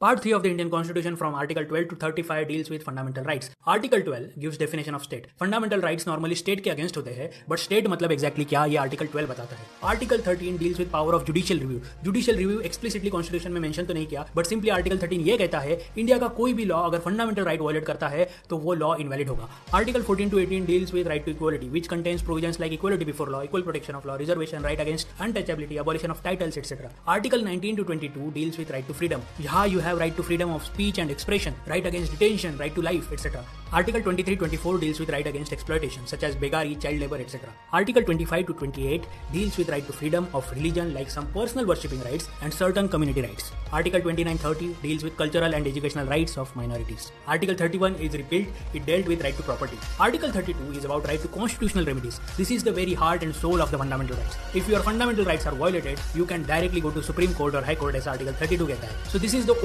Part 3 of the Indian Constitution from Article 12 to 35 deals with fundamental rights. Article 12 gives definition of state. Fundamental rights normally state के against होते हैं, but state मतलब exactly क्या ये Article 12 बताता है. Article 13 deals with power of judicial review. Judicial review explicitly Constitution में mention तो नहीं किया, but simply Article 13 ये कहता है इंडिया का कोई भी law अगर fundamental right violate करता है तो वो law invalid होगा. Article 14 to 18 deals with right to equality, which contains provisions like equality before law, equal protection of law, reservation, right against untouchability, abolition of titles, etc. Article 19 to 22 deals with right to freedom. यहाँ you have right to freedom of speech and expression, right against detention, right to life, etc. Article 23-24 deals with right against exploitation, such as begari, child labor, etc. Article 25 to 28 deals with right to freedom of religion, like some personal worshipping rights and certain community rights. Article 29-30 deals with cultural and educational rights of minorities. Article 31 is repealed; it dealt with right to property. Article 32 is about right to constitutional remedies. This is the very heart and soul of the fundamental rights. If your fundamental rights are violated, you can directly go to Supreme Court or High Court, as Article 32 कहता है. So this is the